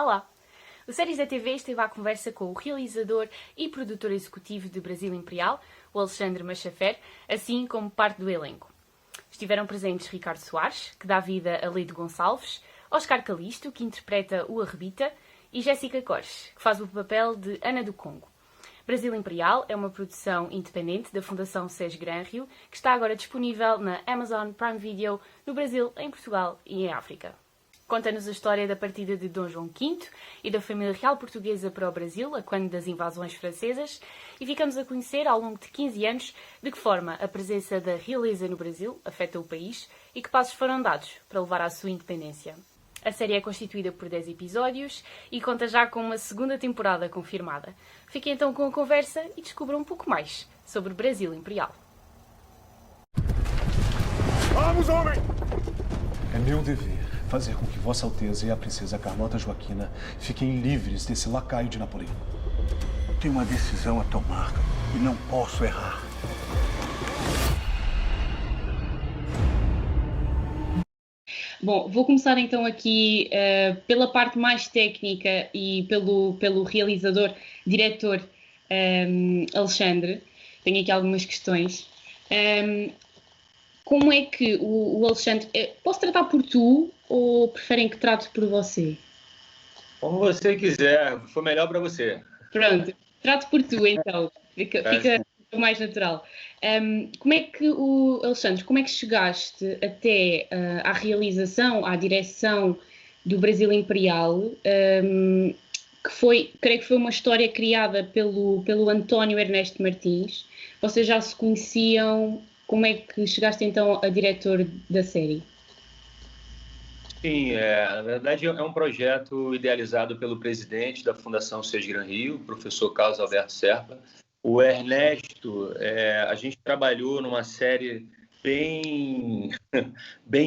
Olá! O Séries da TV esteve à conversa com o realizador e produtor executivo de Brasil Imperial, o Alexandre Machafer, assim como parte do elenco. Estiveram presentes Ricardo Soares, que dá vida a Lido Gonçalves, Oscar Calisto, que interpreta o Arrebita, e Jéssica Cores, que faz o papel de Ana do Congo. Brasil Imperial é uma produção independente da Fundação SES Gran Rio, que está agora disponível na Amazon Prime Video, no Brasil, em Portugal e em África. Conta-nos a história da partida de Dom João V e da família real portuguesa para o Brasil, a quando das invasões francesas, e ficamos a conhecer, ao longo de 15 anos, de que forma a presença da realeza no Brasil afeta o país e que passos foram dados para levar à sua independência. A série é constituída por 10 episódios e conta já com uma segunda temporada confirmada. Fiquem então com a conversa e descubram um pouco mais sobre Brasil Imperial. Vamos, homem! É meu dever fazer com que Vossa Alteza e a princesa Carlota Joaquina fiquem livres desse lacaio de Napoleão. Tenho uma decisão a tomar e não posso errar. Bom, vou começar então aqui pela parte mais técnica e pelo realizador, diretor Alexandre. Tenho aqui algumas questões. Como é que o Alexandre... Posso tratar por tu ou preferem que trate por você? Como você quiser, foi melhor para você. Pronto, trato por tu então, fica mais natural. Como é que Alexandre, como é que chegaste até à realização, à direção do Brasil Imperial, que foi, creio que foi uma história criada pelo António Ernesto Martins. Vocês já se conheciam? Como é que chegaste então a diretor da série? Sim, na verdade é um projeto idealizado pelo presidente da Fundação SES Gran Rio, o professor Carlos Alberto Serpa. O Ernesto, a gente trabalhou numa série bem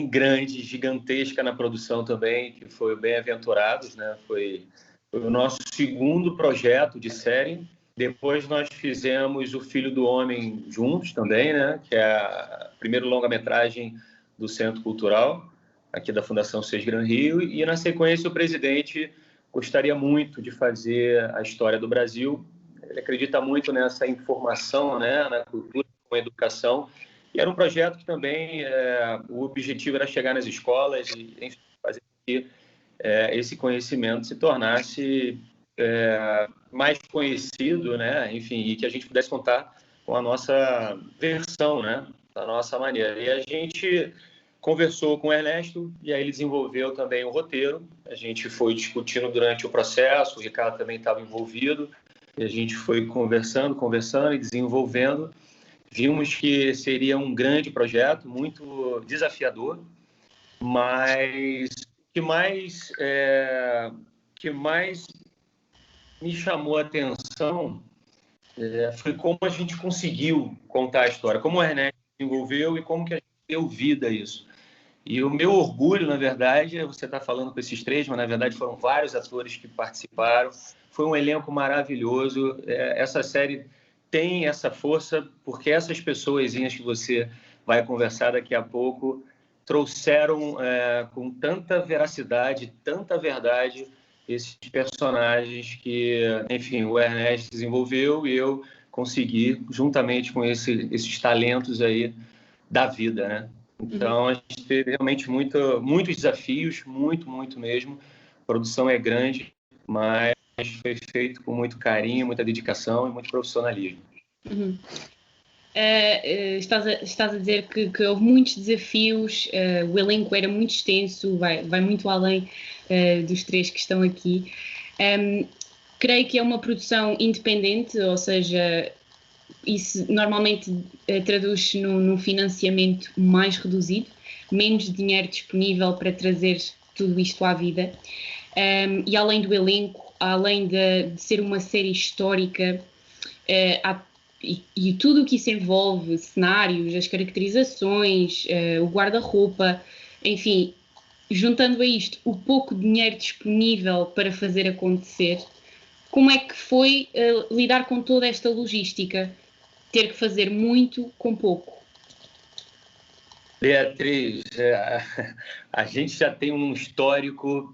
grande, gigantesca na produção também, que foi o Bem-Aventurados, né? Foi o nosso segundo projeto de série. Depois nós fizemos O Filho do Homem juntos também, né? Que é a primeira longa-metragem do Centro Cultural, aqui da Fundação SES Gran Rio. E, na sequência, o presidente gostaria muito de fazer a história do Brasil. Ele acredita muito nessa informação, né? Na cultura, na educação. E era um projeto que também o objetivo era chegar nas escolas e, enfim, fazer com que esse conhecimento se tornasse mais conhecido, né? Enfim, e que a gente pudesse contar com a nossa versão, né? Da nossa maneira. E a gente conversou com o Ernesto e aí ele desenvolveu também o roteiro. A gente foi discutindo durante o processo, o Ricardo também estava envolvido, e a gente foi conversando e desenvolvendo. Vimos que seria um grande projeto, muito desafiador, mas que mais me chamou a atenção foi como a gente conseguiu contar a história, como o Ernesto desenvolveu e como que a gente deu vida a isso. E o meu orgulho, na verdade, você está falando com esses três, mas na verdade foram vários atores que participaram. Foi um elenco maravilhoso. Essa série tem essa força porque essas pessoazinhas que você vai conversar daqui a pouco trouxeram com tanta veracidade, tanta verdade, esses personagens que, enfim, o Ernesto desenvolveu e eu consegui, juntamente com esses talentos aí da vida, né? Então, a gente teve realmente muitos desafios, muito mesmo. A produção é grande, mas foi feito com muito carinho, muita dedicação e muito profissionalismo. Estás a dizer que houve muitos desafios, o elenco era muito extenso, vai muito além dos três que estão aqui. Creio que é uma produção independente, ou seja, isso normalmente traduz-se num financiamento mais reduzido, menos dinheiro disponível para trazer tudo isto à vida. E além do elenco, além de ser uma série histórica, e tudo o que isso envolve, cenários, as caracterizações, o guarda-roupa, enfim, juntando a isto o pouco dinheiro disponível para fazer acontecer, como é que foi lidar com toda esta logística? Ter que fazer muito com pouco. Beatriz, a gente já tem um histórico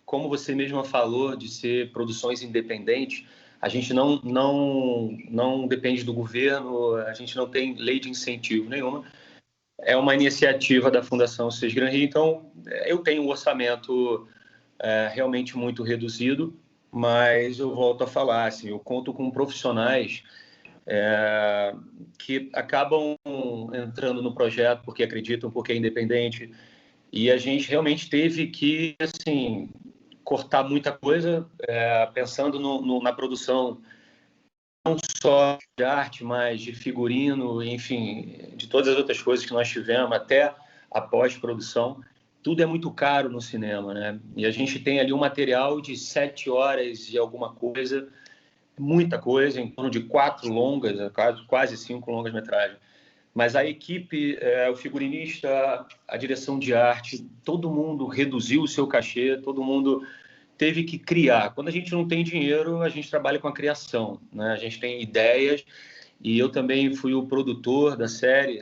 como você mesma falou, de ser produções independentes, a gente não depende do governo, a gente não tem lei de incentivo nenhuma. É uma iniciativa da Fundação Sesc Gran Rio, então eu tenho um orçamento realmente muito reduzido, mas eu volto a falar, assim, eu conto com profissionais que acabam entrando no projeto porque acreditam, porque é independente, e a gente realmente teve que, assim, cortar muita coisa, pensando na produção não só de arte, mas de figurino, enfim, de todas as outras coisas que nós tivemos, até a pós-produção. Tudo é muito caro no cinema, né? E a gente tem ali um material de 7 horas e alguma coisa, muita coisa, em torno de 4 longas, quase 5 longas-metragens. Mas a equipe, o figurinista, a direção de arte, todo mundo reduziu o seu cachê, todo mundo teve que criar. Quando a gente não tem dinheiro, a gente trabalha com a criação, né? A gente tem ideias, e eu também fui o produtor da série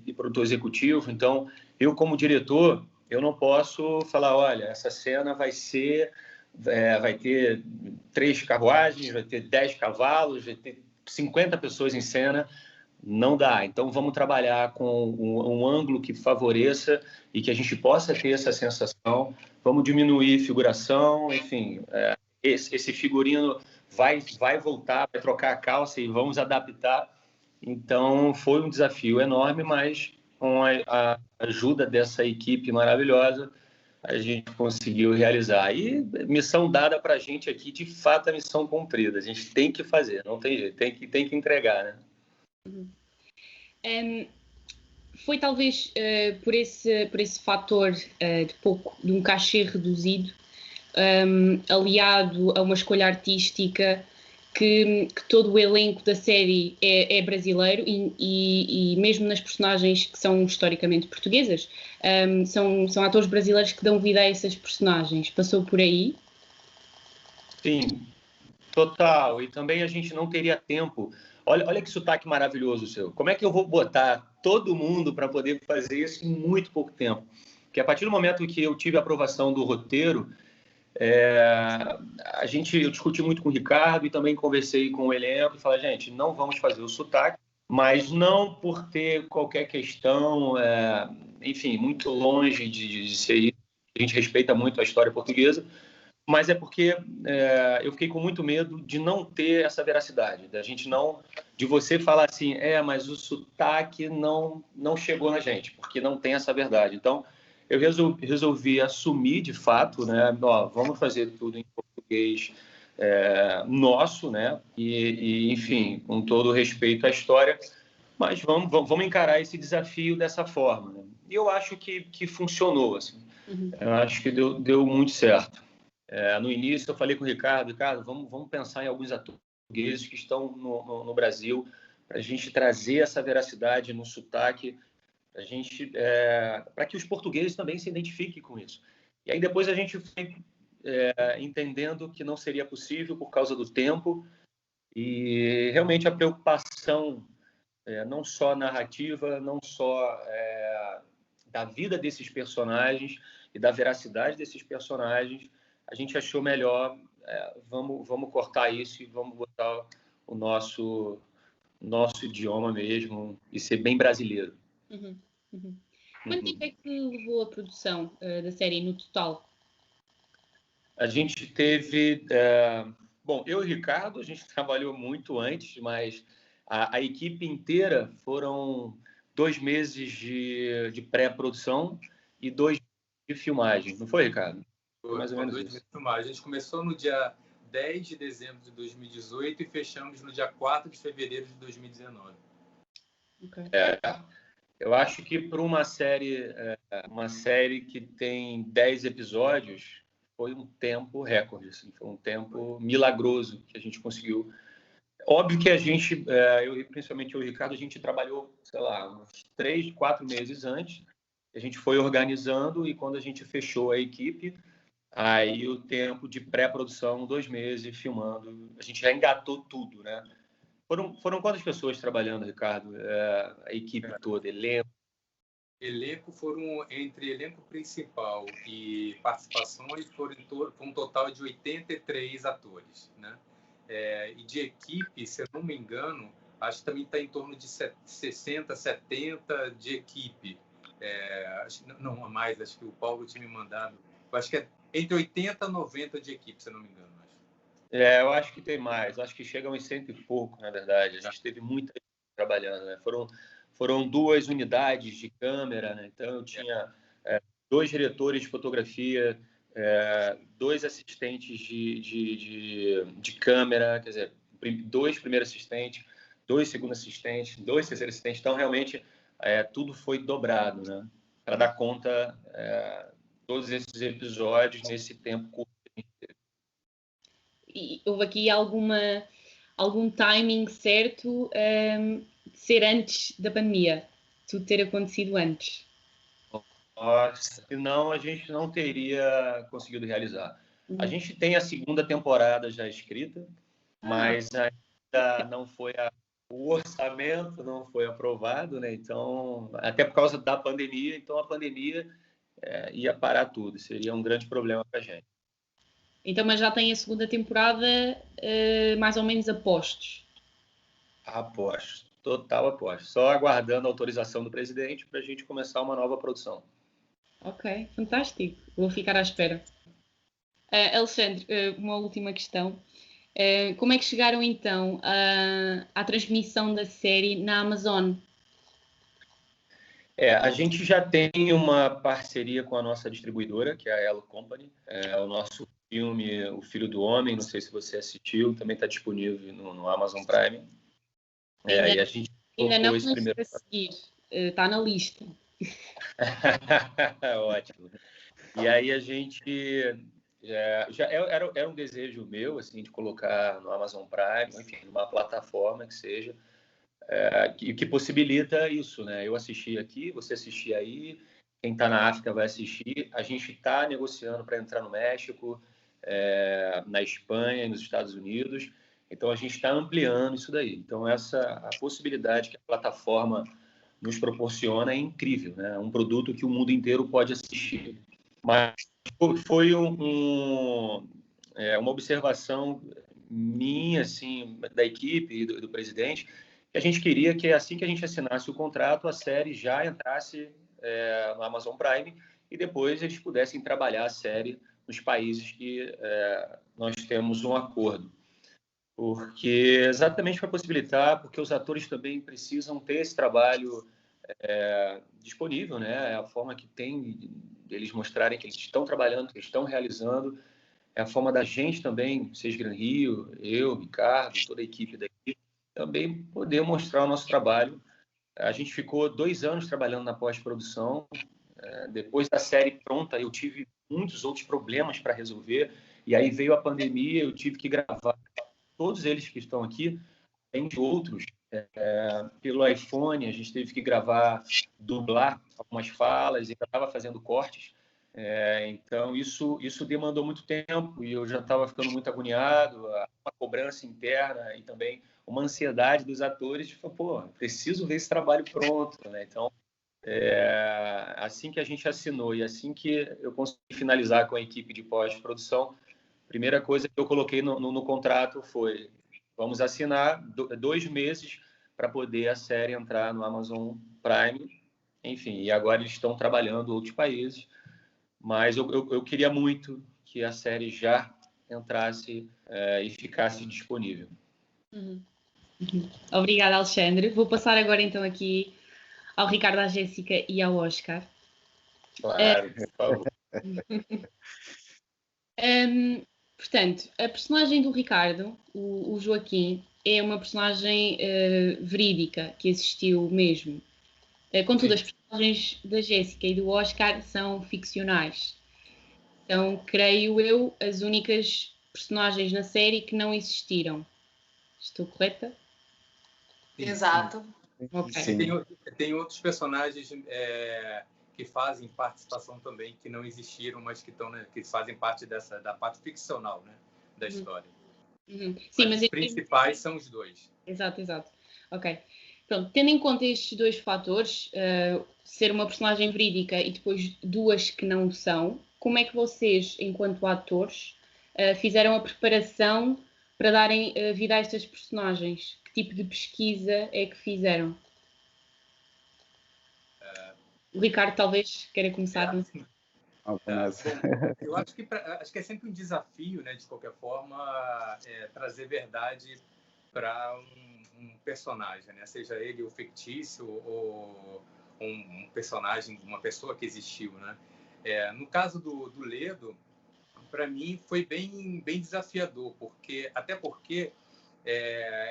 e produtor executivo, então eu, como diretor, eu não posso falar, olha, essa cena vai ter 3 carruagens, vai ter 10 cavalos, vai ter 50 pessoas em cena. Não dá. Então, vamos trabalhar com um ângulo que favoreça e que a gente possa ter essa sensação. Vamos diminuir figuração, enfim. Esse figurino vai voltar, vai trocar a calça e vamos adaptar. Então, foi um desafio enorme, mas com a ajuda dessa equipe maravilhosa, a gente conseguiu realizar. E missão dada para a gente aqui, de fato, a missão cumprida. A gente tem que fazer, não tem jeito, tem que entregar, né? Foi talvez por esse fator de um cachê reduzido, aliado a uma escolha artística, que todo o elenco da série é brasileiro e mesmo nas personagens que são historicamente portuguesas, são atores brasileiros que dão vida a essas personagens. Passou por aí? Sim, total. E também a gente não teria tempo. Olha que sotaque maravilhoso o seu. Como é que eu vou botar todo mundo para poder fazer isso em muito pouco tempo? Porque a partir do momento que eu tive a aprovação do roteiro, eu discuti muito com o Ricardo e também conversei com o elenco e falei, gente, não vamos fazer o sotaque, mas não por ter qualquer questão, enfim, muito longe de ser isso. A gente respeita muito a história portuguesa, mas é porque eu fiquei com muito medo de não ter essa veracidade, de você falar assim, mas o sotaque não chegou na gente, porque não tem essa verdade. Então, eu resolvi assumir de fato, né? Vamos fazer tudo em português nosso, né? E, enfim, com todo respeito à história, mas vamos encarar esse desafio dessa forma, né? E eu acho que funcionou, assim. Eu acho que deu muito certo. No início eu falei com o Ricardo, vamos pensar em alguns atores portugueses que estão no Brasil, para a gente trazer essa veracidade no sotaque, para que os portugueses também se identifiquem com isso. E aí depois a gente foi entendendo que não seria possível por causa do tempo, e realmente a preocupação, não só narrativa, não só da vida desses personagens e da veracidade desses personagens, a gente achou melhor, vamos cortar isso e vamos botar o nosso idioma mesmo e ser bem brasileiro. Quanto tempo é que levou a produção da série no total? A gente teve... Bom, eu e o Ricardo, a gente trabalhou muito antes, mas a equipe inteira foram 2 meses de pré-produção e 2 meses de filmagem. Não foi, Ricardo? Foi mais ou menos isso. A gente começou no dia 10 de dezembro de 2018 e fechamos no dia 4 de fevereiro de 2019. Okay. Eu acho que para uma série que tem 10 episódios, foi um tempo recorde, assim, foi um tempo milagroso que a gente conseguiu. Óbvio que a gente, principalmente eu e o Ricardo, a gente trabalhou, sei lá, uns 3, 4 meses antes, a gente foi organizando e quando a gente fechou a equipe, aí o tempo de pré-produção, 2 meses, filmando, a gente já engatou tudo, né? Foram quantas pessoas trabalhando, Ricardo? A equipe toda, elenco, Elenco foram, entre elenco principal e participações, foram um total de 83 atores, né? E de equipe, se eu não me engano, acho que também está em torno de 60, 70 de equipe. Não, a mais, acho que o Paulo tinha me mandado. Eu acho que é entre 80 e 90 de equipe, se eu não me engano. Eu acho que tem mais. Eu acho que chega a uns 100 e pouco, na verdade. A gente teve muita gente trabalhando, né? Foram 2 unidades de câmera, né? Então, eu tinha 2 diretores de fotografia, 2 assistentes de câmera, quer dizer, 2 primeiros assistentes, 2 segundos assistentes, 2 terceiros assistentes. Então, realmente, tudo foi dobrado, né? Para dar conta todos esses episódios nesse tempo curto. E houve aqui algum timing certo de ser antes da pandemia? Tudo ter acontecido antes? Senão a gente não teria conseguido realizar. A gente tem a segunda temporada já escrita, mas ainda não foi o orçamento não foi aprovado, né? Então, até por causa da pandemia, então a pandemia ia parar tudo, seria um grande problema para a gente. Então, mas já tem a segunda temporada mais ou menos a postos? Aposto, total aposto. Só aguardando a autorização do presidente para a gente começar uma nova produção. Ok, fantástico. Vou ficar à espera. Alexandre, uma última questão. Como é que chegaram então à transmissão da série na Amazon? A gente já tem uma parceria com a nossa distribuidora, que é a Elo Company. O nosso filme O Filho do Homem, não sei se você assistiu, também está disponível no Amazon Prime. E a gente ainda não, esse mas primeiro... para seguir. Está na lista. Ótimo. E aí a gente já era um desejo meu assim de colocar no Amazon Prime, enfim, numa plataforma que seja que possibilita isso, né? Eu assisti aqui, você assistir aí, quem está na África vai assistir. A gente está negociando para entrar no México, na Espanha e nos Estados Unidos. Então a gente está ampliando isso daí. Então a possibilidade que a plataforma nos proporciona é incrível, né? Um produto que o mundo inteiro pode assistir. Mas foi uma observação minha, assim, da equipe e do presidente, que a gente queria que assim que a gente assinasse o contrato, a série já entrasse no Amazon Prime e depois eles pudessem trabalhar a série nos países que nós temos um acordo. Porque exatamente para possibilitar, porque os atores também precisam ter esse trabalho disponível, né? É a forma que tem deles mostrarem que eles estão trabalhando, que eles estão realizando. É a forma da gente também, Seja Gran Rio, eu, Ricardo, toda a equipe daqui, também poder mostrar o nosso trabalho. A gente ficou 2 anos trabalhando na pós-produção. Depois da série pronta, eu tive muitos outros problemas para resolver. E aí veio a pandemia, eu tive que gravar todos eles que estão aqui, além de outros, pelo iPhone. A gente teve que gravar, dublar algumas falas e estava fazendo cortes. Então, isso demandou muito tempo e eu já estava ficando muito agoniado, uma cobrança interna e também uma ansiedade dos atores de falar, preciso ver esse trabalho pronto, né? Então, assim que a gente assinou e assim que eu consegui finalizar com a equipe de pós-produção, a primeira coisa que eu coloquei no contrato foi: vamos assinar 2 meses para poder a série entrar no Amazon Prime. Enfim, e agora eles estão trabalhando em outros países, mas eu queria muito que a série já entrasse e ficasse disponível. Obrigada, Alexandre. Vou passar agora então aqui ao Ricardo, à Jéssica e ao Oscar. Claro, por favor. Portanto, a personagem do Ricardo, o Joaquim, é uma personagem verídica, que existiu mesmo. Contudo, as personagens da Jéssica e do Oscar são ficcionais. São, creio eu, as únicas personagens na série que não existiram. Estou correta? Exato. Okay. Tem outros personagens que fazem participação também, que não existiram, mas que fazem parte da parte ficcional, né, da história. Sim, mas os principais são os 2. Exato. Ok. Pronto, tendo em conta estes dois fatores, ser uma personagem verídica e depois duas que não são, como é que vocês, enquanto atores, fizeram a preparação para darem vida a estas personagens? Que tipo de pesquisa é que fizeram? O Ricardo talvez queira começar. Bom, eu acho que é sempre um desafio, né, de qualquer forma, trazer verdade para um personagem, né, seja ele o fictício ou um personagem, uma pessoa que existiu, né. No caso do Ledo, para mim foi bem desafiador, até porque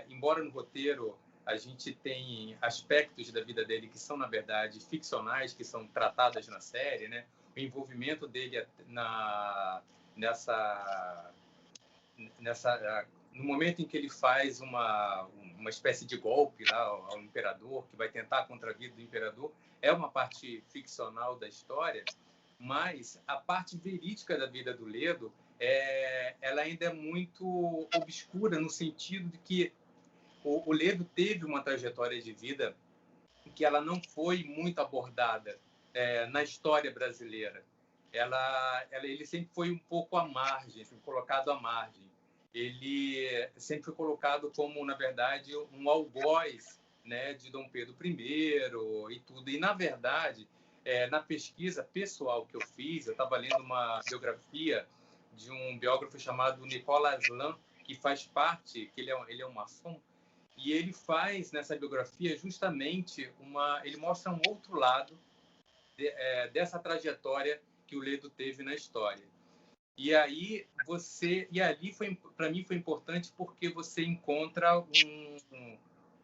embora no roteiro a gente tem aspectos da vida dele que são, na verdade, ficcionais, que são tratadas na série, né? O envolvimento dele no momento em que ele faz uma espécie de golpe lá ao imperador, que vai tentar contra a vida do imperador, é uma parte ficcional da história, mas a parte verídica da vida do Ledo, ela ainda é muito obscura, no sentido de que o Ledo teve uma trajetória de vida que ela não foi muito abordada na história brasileira. Ele sempre foi um pouco à margem, sempre colocado à margem. Ele sempre foi colocado como, na verdade, um algoz, né, de Dom Pedro I e tudo. E, na verdade, na pesquisa pessoal que eu fiz, eu estava lendo uma biografia de um biógrafo chamado Nicolas Lan, que faz parte, que ele é um maçom, e ele faz nessa biografia justamente ele mostra um outro lado dessa trajetória que o Ledo teve na história. E ali para mim foi importante porque você encontra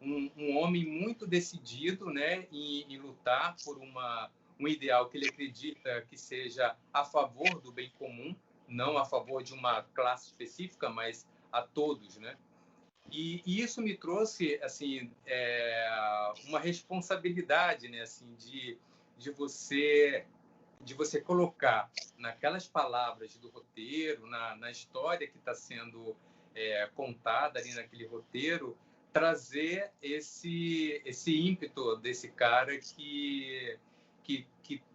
um homem muito decidido, né, em lutar por um ideal que ele acredita que seja a favor do bem comum, não a favor de uma classe específica, mas a todos, né? E isso me trouxe assim uma responsabilidade, né, assim, de você colocar naquelas palavras do roteiro, na história que está sendo contada ali naquele roteiro, trazer esse ímpeto desse cara que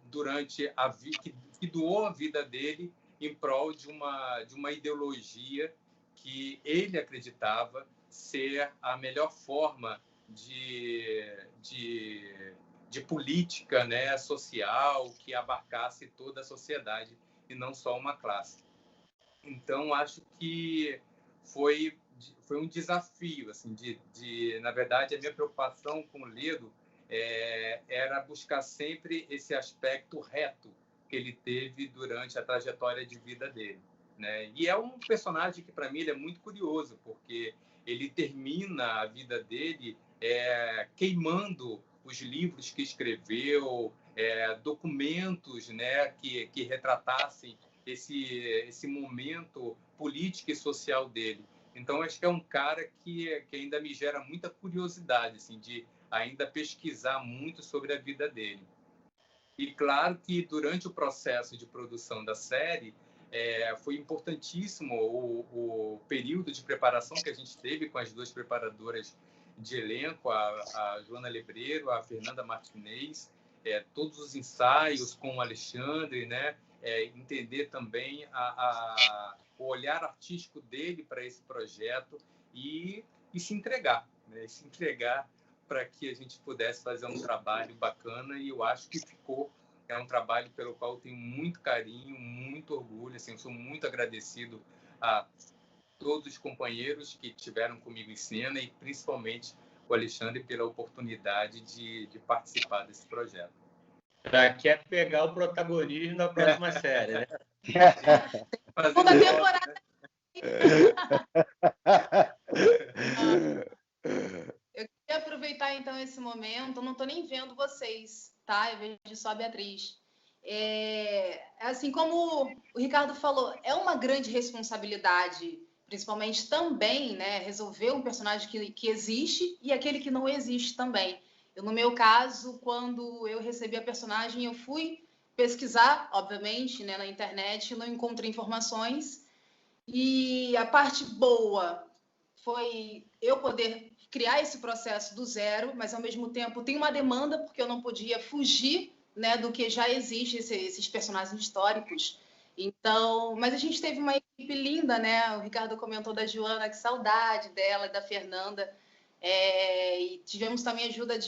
durante a vida, que doou a vida dele em prol de uma ideologia que ele acreditava ser a melhor forma de política, né, social, que abarcasse toda a sociedade e não só uma classe. Então, acho que foi um desafio, assim, na verdade, a minha preocupação com o Ledo era buscar sempre esse aspecto reto que ele teve durante a trajetória de vida dele, né? E é um personagem que, para mim, ele é muito curioso, porque ele termina a vida dele queimando os livros que escreveu, documentos, né, que retratassem esse momento político e social dele. Então, acho que é um cara que ainda me gera muita curiosidade, assim, de ainda pesquisar muito sobre a vida dele. E claro que durante o processo de produção da série, foi importantíssimo o período de preparação que a gente teve com as duas preparadoras de elenco, a Joana Lebreiro, a Fernanda Martinez, todos os ensaios com o Alexandre, né? Entender também o olhar artístico dele para esse projeto e se entregar, né? Se entregar para que a gente pudesse fazer um trabalho bacana, e eu acho que ficou. É um trabalho pelo qual eu tenho muito carinho, muito orgulho, assim, eu sou muito agradecido a todos os companheiros que estiveram comigo em cena e principalmente o Alexandre pela oportunidade de participar desse projeto. Já quer pegar o protagonismo da próxima série, né? Segunda temporada. Eu queria aproveitar então esse momento, eu não estou nem vendo vocês, tá? Eu vejo só a Beatriz. Assim como o Ricardo falou, é uma grande responsabilidade, principalmente também, né, resolver um personagem que existe e aquele que não existe também. No meu caso, quando eu recebi a personagem, eu fui pesquisar, obviamente, né, na internet, não encontrei informações. E a parte boa foi eu poder criar esse processo do zero, mas ao mesmo tempo tem uma demanda, porque eu não podia fugir, né, do que já existe, esses personagens históricos. Então, mas a gente teve uma equipe linda, né? O Ricardo comentou da Joana, que saudade dela, e da Fernanda. E tivemos também a ajuda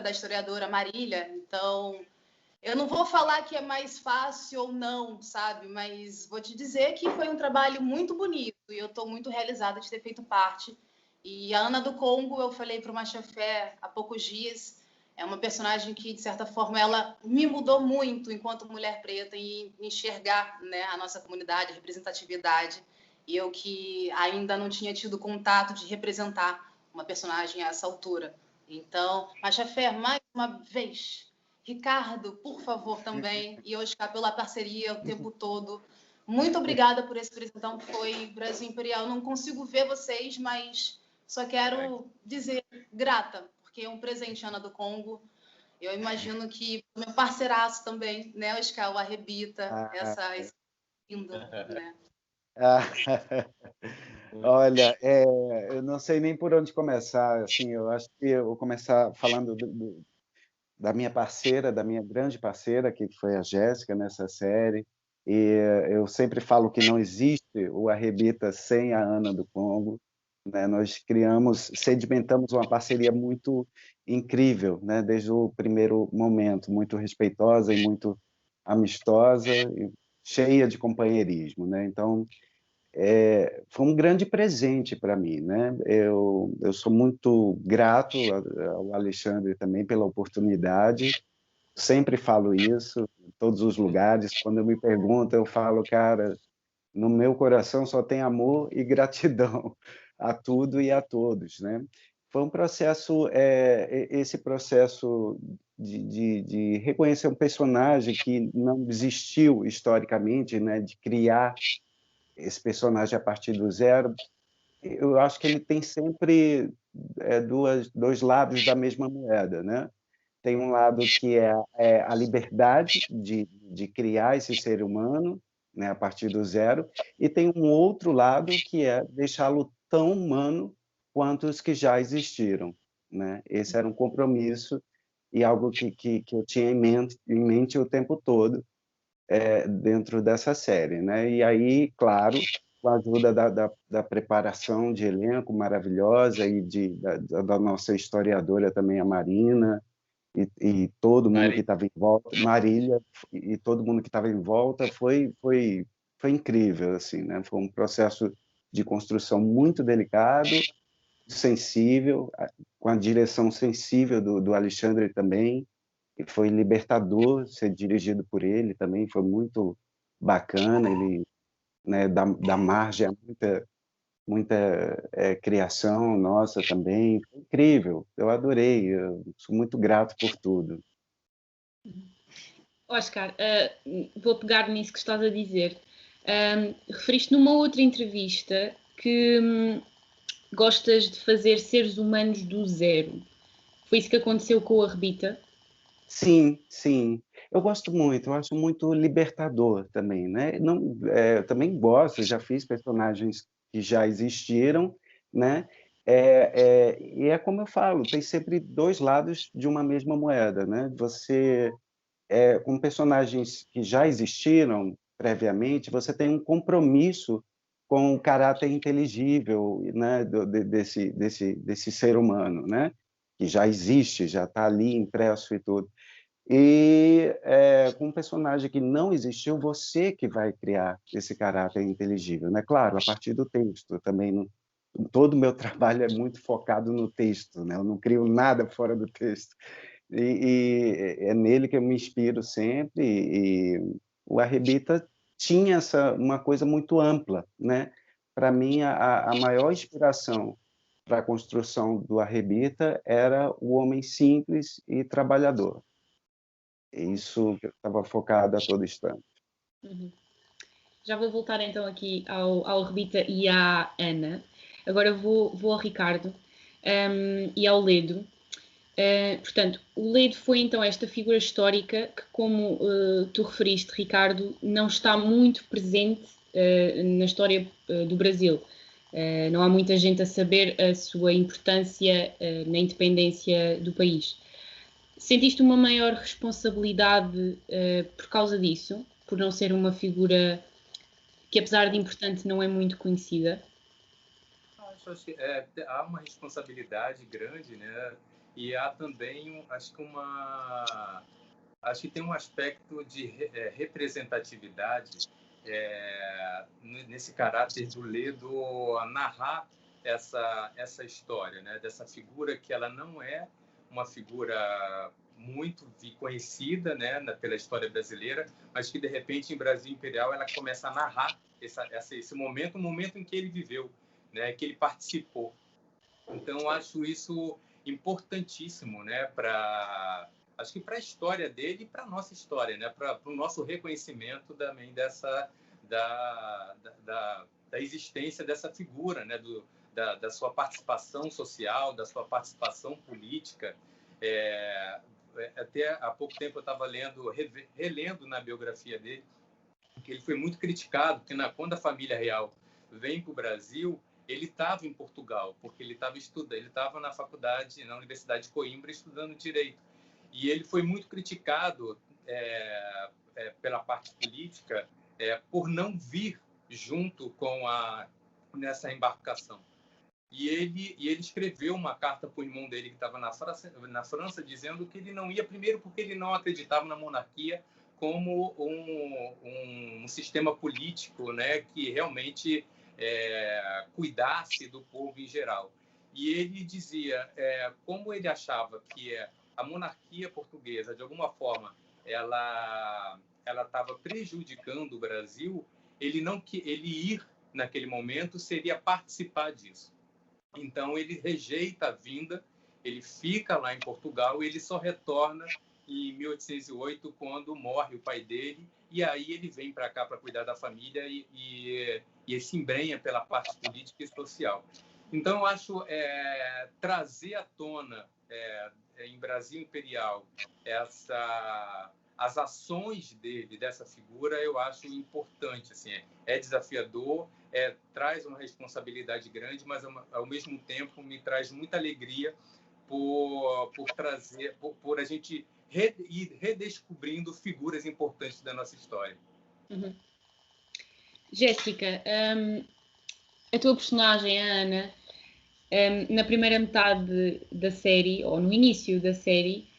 da historiadora Marília. Então, eu não vou falar que é mais fácil ou não, sabe? Mas vou te dizer que foi um trabalho muito bonito e eu estou muito realizada de ter feito parte. E a Ana do Congo, eu falei para o Machafé há poucos dias, é uma personagem que, de certa forma, ela me mudou muito enquanto mulher preta em enxergar, né, a nossa comunidade, a representatividade. E eu que ainda não tinha tido contato de representar uma personagem a essa altura. Então, Machafé, mais uma vez, Ricardo, por favor, também, e Oscar, pela parceria o tempo todo. Muito obrigada por esse apresentão que foi Brasil Imperial. Não consigo ver vocês, mas só quero dizer grata, porque é um presente, Ana do Congo. Eu imagino que meu parceiraço também, né, Oscar, o Arrebita, esse lindo, né? Olha, eu não sei nem por onde começar. Assim, eu acho que eu vou começar falando da minha parceira, da minha grande parceira, que foi a Jéssica nessa série. E eu sempre falo que não existe o Arrebita sem a Ana do Congo, né? Nós sedimentamos uma parceria muito incrível, né? Desde o primeiro momento, muito respeitosa e muito amistosa, e cheia de companheirismo, né? Então, foi um grande presente para mim, né? Eu sou muito grato ao Alexandre também pela oportunidade. Sempre falo isso em todos os lugares. Quando me perguntam, eu falo, cara, no meu coração só tem amor e gratidão a tudo e a todos, né? Foi um processo, esse processo de reconhecer um personagem que não existiu historicamente, né? De criar esse personagem a partir do zero. Eu acho que ele tem sempre dois lados da mesma moeda, né? Tem um lado que é a liberdade de criar esse ser humano, né, a partir do zero, e tem um outro lado que é deixá-lo tão humano quanto os que já existiram, né? Esse era um compromisso e algo que eu tinha em mente o tempo todo dentro dessa série, né? E aí, claro, com a ajuda da preparação de elenco maravilhosa e da nossa historiadora também, a Marina, e todo mundo que estava em volta, Marília, e todo mundo que estava em volta, foi incrível, assim, né? Foi um processo de construção muito delicado, sensível, com a direção sensível do Alexandre também, e foi libertador ser dirigido por ele também, foi muito bacana, ele, né, dá margem a muita criação nossa também. Foi incrível, eu adorei, eu sou muito grato por tudo. Oscar, vou pegar nisso que estás a dizer. Referiste numa outra entrevista que gostas de fazer seres humanos do zero. Foi isso que aconteceu com a Arrebita? Sim, sim. Eu gosto muito, eu acho muito libertador também, né? Não, eu também gosto, já fiz personagens que já existiram, né? E é como eu falo, tem sempre dois lados de uma mesma moeda, né? Você, com personagens que já existiram previamente, você tem um compromisso com o caráter inteligível, né? Desse ser humano, né? Que já existe, já está ali impresso e tudo. E com um personagem que não existiu, você que vai criar esse caráter inteligível, né? Claro, a partir do texto. Também todo o meu trabalho é muito focado no texto, né? Eu não crio nada fora do texto. E é nele que eu me inspiro sempre. E o Arrebita tinha uma coisa muito ampla, né? Para mim, a maior inspiração para a construção do Arrebita era o homem simples e trabalhador. Isso que eu estava focado a todo instante. Uhum. Já vou voltar então aqui ao Arrebita e à Ana. Agora vou ao Ricardo e ao Ledo. Portanto, o Ledo foi então esta figura histórica que, como tu referiste, Ricardo, não está muito presente na história do Brasil. Não há muita gente a saber a sua importância na independência do país. Sentiste uma maior responsabilidade por causa disso? Por não ser uma figura que, apesar de importante, não é muito conhecida? Acho que há uma responsabilidade grande, né? E há também, acho que tem um aspecto de representatividade nesse caráter do Ledo a narrar essa história, né? Dessa figura que ela não é uma figura muito conhecida, né, pela história brasileira, mas que de repente em Brasil Imperial ela começa a narrar esse momento, o momento em que ele viveu, né, que ele participou. Então acho isso importantíssimo, né, acho que para a história dele e para a nossa história, né, para o nosso reconhecimento também da existência dessa figura, né, da sua participação social, da sua participação política. Até há pouco tempo eu estava relendo na biografia dele, que ele foi muito criticado, porque quando a família real vem para o Brasil, ele estava em Portugal, porque ele estava estudando, ele estava na faculdade, na Universidade de Coimbra, estudando Direito. E ele foi muito criticado pela parte política por não vir junto nessa embarcação. E ele escreveu uma carta para o irmão dele, que estava na França, dizendo que ele não ia, primeiro porque ele não acreditava na monarquia como um sistema político, né, que realmente cuidasse do povo em geral. E ele dizia, como ele achava que a monarquia portuguesa, de alguma forma, ela estava prejudicando o Brasil, ele ir naquele momento seria participar disso. Então, ele rejeita a vinda, ele fica lá em Portugal e ele só retorna em 1808, quando morre o pai dele, e aí ele vem para cá para cuidar da família e se embrenha pela parte política e social. Então, eu acho trazer à tona, em Brasil Imperial, as ações dessa figura, eu acho importante. Assim, é desafiador, traz uma responsabilidade grande, mas ao mesmo tempo me traz muita alegria por a gente ir redescobrindo figuras importantes da nossa história. Uhum. Jéssica, a tua personagem, a Ana, na primeira metade da série, ou no início da série,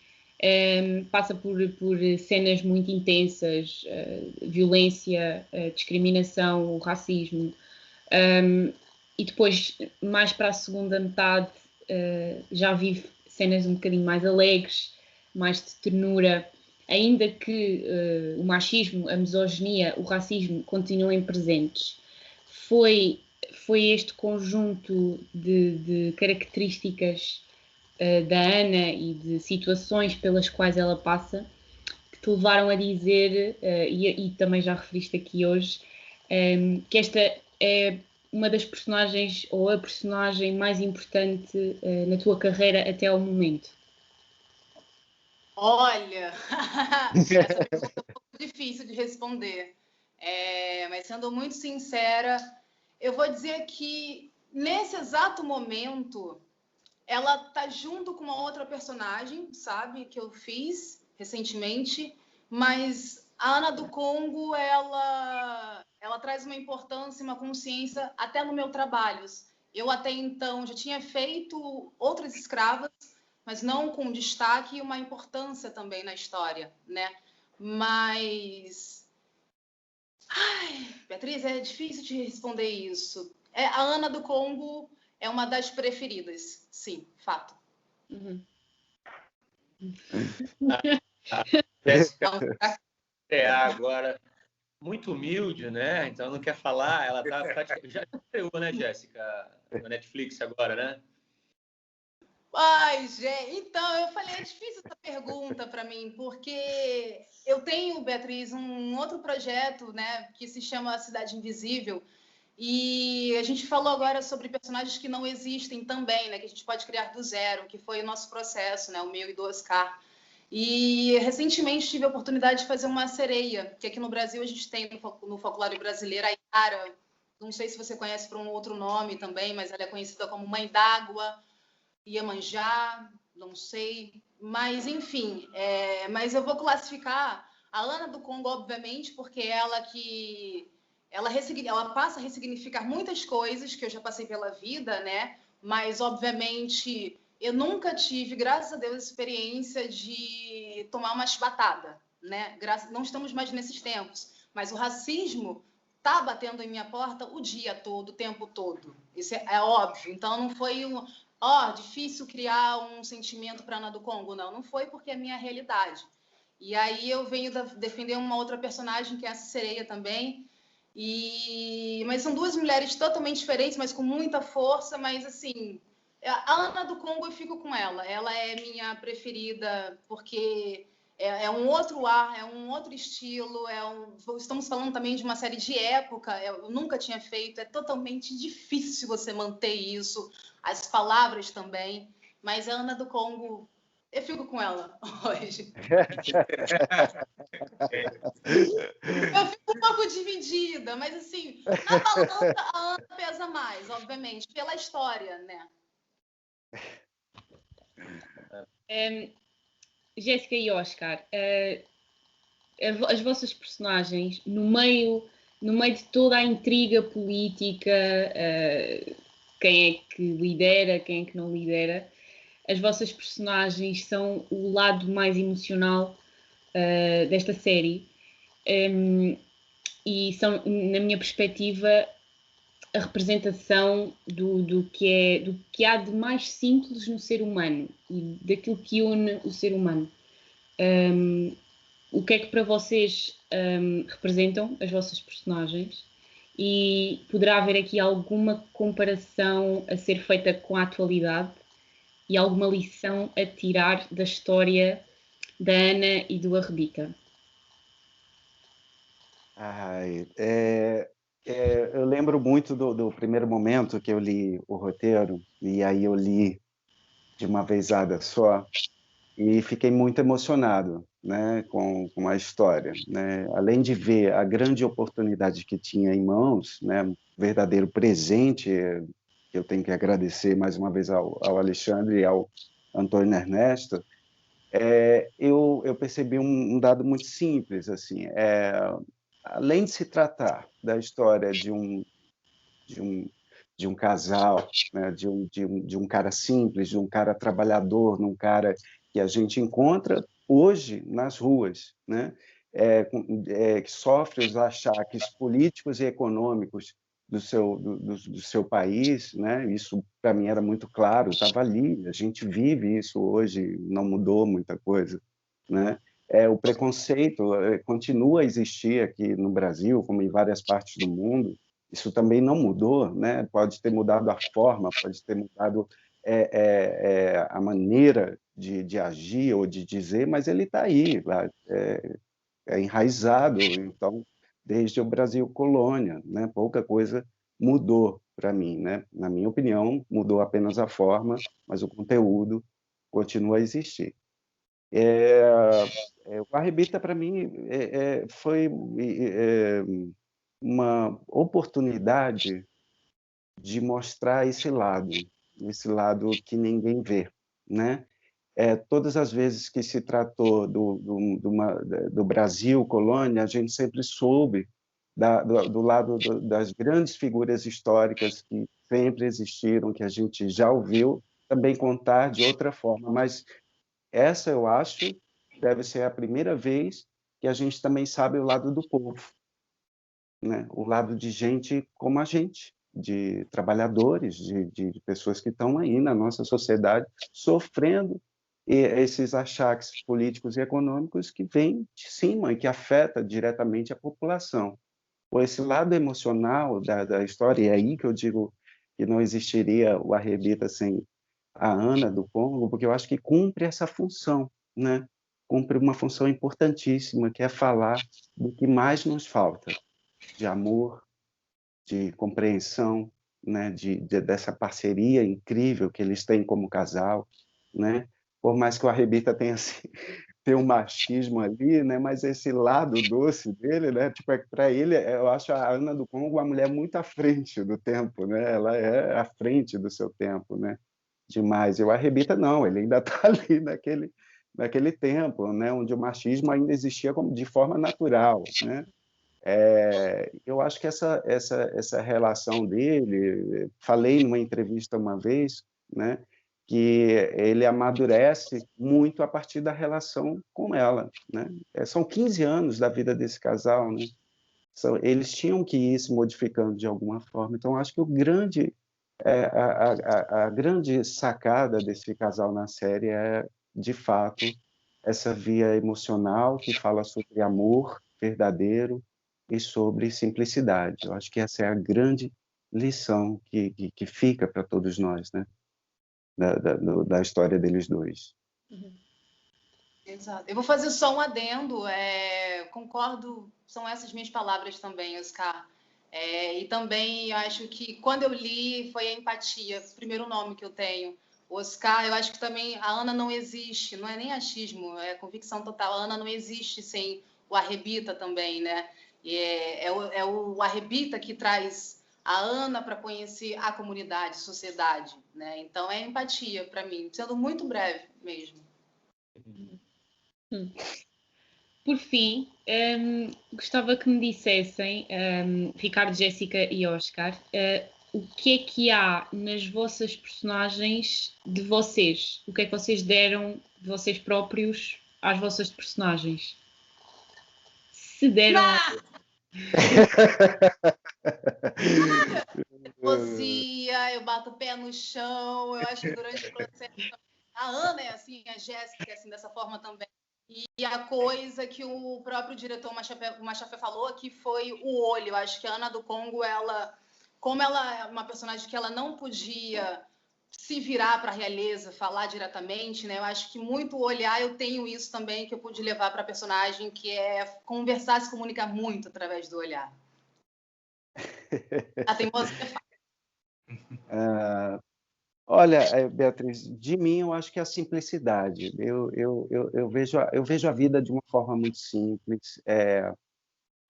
passa por cenas muito intensas, violência, discriminação, o racismo, e depois, mais para a segunda metade, já vive cenas um bocadinho mais alegres, mais de ternura, ainda que o machismo, a misoginia, o racismo continuem presentes. Foi este conjunto de características da Ana e de situações pelas quais ela passa que te levaram a dizer, e também já referiste aqui hoje, que esta é uma das personagens ou a personagem mais importante na tua carreira até ao momento? Olha, essa pergunta é um pouco difícil de responder, mas sendo muito sincera, eu vou dizer que nesse exato momento ela tá junto com uma outra personagem, sabe, que eu fiz recentemente, mas a Ana do Congo, ela traz uma importância, uma consciência até no meu trabalho. Eu até então já tinha feito outras escravas, mas não com destaque e uma importância também na história, né? Mas... Ai, Beatriz, é difícil de responder isso. A Ana do Congo é uma das preferidas, sim, fato. Uhum. Jéssica agora muito humilde, né? Então não quer falar. Ela já estreou, né, Jéssica, na Netflix agora, né? Ai, gente, então eu falei, é difícil essa pergunta para mim, porque eu tenho, Beatriz, um outro projeto, né, que se chama Cidade Invisível, e a gente falou agora sobre personagens que não existem também, né, que a gente pode criar do zero, que foi o nosso processo, né, o meu e do Oscar. E recentemente tive a oportunidade de fazer uma sereia, que aqui no Brasil a gente tem no folclore brasileiro a Yara, não sei se você conhece por um outro nome também, mas ela é conhecida como Mãe d'Água, Iemanjá, não sei. Mas, enfim, mas eu vou classificar a Ana do Congo, obviamente, porque ela passa a ressignificar muitas coisas que eu já passei pela vida, né? Mas, obviamente, eu nunca tive, graças a Deus, experiência de tomar uma chibatada, né? Não estamos mais nesses tempos, mas o racismo tá batendo em minha porta o dia todo, o tempo todo. Isso é óbvio. Então, não foi difícil criar um sentimento para Ana do Congo. Não foi, porque é a minha realidade. E aí eu venho defender uma outra personagem, que é essa sereia também. Mas são duas mulheres totalmente diferentes, mas com muita força. Mas, assim, a Ana do Congo, eu fico com ela. Ela é minha preferida, porque é um outro ar, é um outro estilo. Estamos falando também de uma série de época. Eu nunca tinha feito. É totalmente difícil você manter isso. As palavras também. Mas a Ana do Congo, eu fico com ela hoje. Eu fico um pouco dividida, mas assim, na balança a Ana pesa mais, obviamente, pela história, né? Jéssica e Oscar, as vossas personagens, no meio de toda a intriga política, quem é que lidera, quem é que não lidera, as vossas personagens são o lado mais emocional desta série, e são, na minha perspectiva, a representação do que há de mais simples no ser humano e daquilo que une o ser humano. O que é que para vocês representam as vossas personagens? E poderá haver aqui alguma comparação a ser feita com a atualidade e alguma lição a tirar da história da Ana e do Arrebita? Eu lembro muito do primeiro momento que eu li o roteiro, e aí eu li de uma vezada só, e fiquei muito emocionado, né, com a história, né? Além de ver a grande oportunidade que tinha em mãos, né, um verdadeiro presente, que eu tenho que agradecer mais uma vez ao Alexandre e ao Antônio Ernesto, eu percebi um dado muito simples, assim, além de se tratar da história de um casal, né, de um cara simples, de um cara trabalhador, de um cara que a gente encontra hoje nas ruas, né, que sofre os achaques políticos e econômicos do seu país, né? Isso para mim era muito claro, estava ali, a gente vive isso hoje, não mudou muita coisa, né? O preconceito continua a existir aqui no Brasil, como em várias partes do mundo. Isso também não mudou, né? Pode ter mudado a forma, pode ter mudado a maneira de agir ou de dizer, mas ele está aí, enraizado. Então, desde o Brasil colônia, né? Pouca coisa mudou para mim, né? Na minha opinião, mudou apenas a forma, mas o conteúdo continua a existir. O Arrebita, para mim, foi uma oportunidade de mostrar esse lado que ninguém vê, né? Todas as vezes que se tratou do Brasil colônia, a gente sempre soube do lado das grandes figuras históricas que sempre existiram, que a gente já ouviu também contar de outra forma, mas essa, eu acho, deve ser a primeira vez que a gente também sabe o lado do povo, né? O lado de gente como a gente, de trabalhadores, de pessoas que estão aí na nossa sociedade sofrendo esses achaques políticos e econômicos que vêm de cima e que afetam diretamente a população. Esse lado emocional da história, e é aí que eu digo que não existiria o Arrebita sem a Ana do Congo, porque eu acho que cumpre essa função, né? Cumpre uma função importantíssima, que é falar do que mais nos falta, de amor, de compreensão, né? Dessa parceria incrível que eles têm como casal, né? Por mais que o Arrebita tenha ter um machismo ali, né? Mas esse lado doce dele, né? Tipo, para ele, eu acho a Ana do Congo uma mulher muito à frente do tempo, né? Ela é à frente do seu tempo, né? Demais. E o Arrebita não, ele ainda está ali naquele tempo, né? Onde o machismo ainda existia de forma natural, né? Eu acho que essa relação dele, falei numa entrevista uma vez, né, que ele amadurece muito a partir da relação com ela, né? São 15 anos da vida desse casal, né? Eles tinham que ir se modificando de alguma forma. Então, acho que a grande sacada desse casal na série é, de fato, essa via emocional que fala sobre amor verdadeiro e sobre simplicidade. Eu acho que essa é a grande lição que fica para todos nós, né? Da história deles dois. Exato. Eu vou fazer só um adendo. Concordo, são essas minhas palavras também, Oscar. E também acho que quando eu li foi a empatia, o primeiro nome que eu tenho. Oscar, eu acho que também a Ana não existe, não é nem achismo, é convicção total. A Ana não existe sem o Arrebita também, né? É o Arrebita que traz a Ana para conhecer a comunidade, a sociedade, né? Então é empatia para mim, sendo muito breve mesmo. Por fim, gostava que me dissessem, Ricardo, Jéssica e Oscar, o que é que há nas vossas personagens de vocês? O que é que vocês deram de vocês próprios às vossas personagens? Se deram... Poesia, eu bato o pé no chão, eu acho que durante o processo... A Ana é assim, a Jéssica é assim, dessa forma também. E a coisa que o próprio diretor Machafé falou, que foi o olho. Eu acho que a Ana do Congo, como ela é uma personagem que ela não podia se virar para a realeza, falar diretamente, né? Eu acho que muito olhar, eu tenho isso também, que eu pude levar para a personagem, que é conversar, se comunicar muito através do olhar. A teimosa é fácil. Olha, Beatriz, de mim eu acho que é a simplicidade. Eu vejo a vida de uma forma muito simples.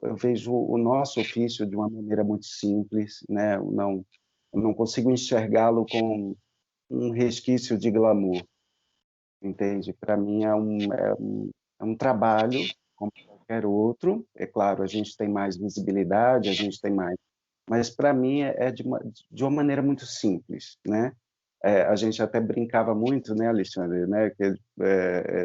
Eu vejo o nosso ofício de uma maneira muito simples, né? Eu não consigo enxergá-lo com um resquício de glamour, entende? Para mim é um trabalho como qualquer outro. É claro, a gente tem mais visibilidade, a gente tem mais, mas para mim é de uma maneira muito simples, né? A gente até brincava muito, né, Alexandre, né, que,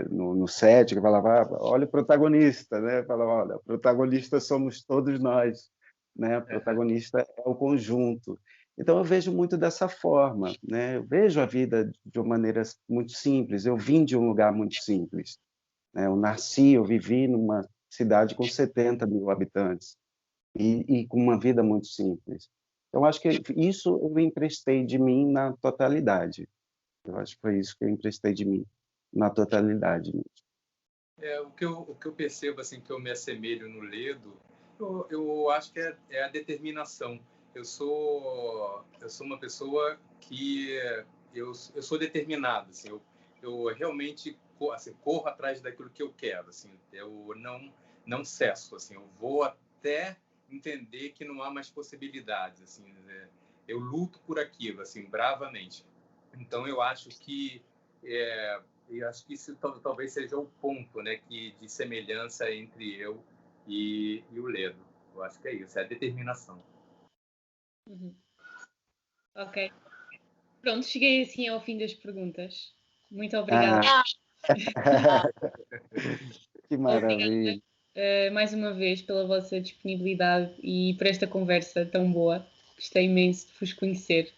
no set, que falava, olha o protagonista, né, falava, olha, o protagonista somos todos nós, né, o protagonista é o conjunto. Então eu vejo muito dessa forma, né, eu vejo a vida de uma maneira muito simples, eu vim de um lugar muito simples, né, eu vivi numa cidade com 70 mil habitantes, e com uma vida muito simples. Então, acho que isso eu emprestei de mim na totalidade. Eu acho que foi isso que eu emprestei de mim na totalidade mesmo. O que eu percebo, assim, que eu me assemelho no Ledo, eu acho que é a determinação. Eu sou uma pessoa que eu sou determinado, assim, eu realmente assim, corro atrás daquilo que eu quero, assim, eu não cesso, assim, eu vou até entender que não há mais possibilidades, assim, eu luto por aquilo, assim, bravamente. Então eu acho que isso talvez seja o ponto, né, de semelhança entre eu e o Ledo. Eu acho que é isso, é a determinação. Ok. Pronto, cheguei assim ao fim das perguntas. Muito obrigada. Que maravilha. Obrigada, mais uma vez pela vossa disponibilidade e por esta conversa tão boa. Gostei imenso de vos conhecer.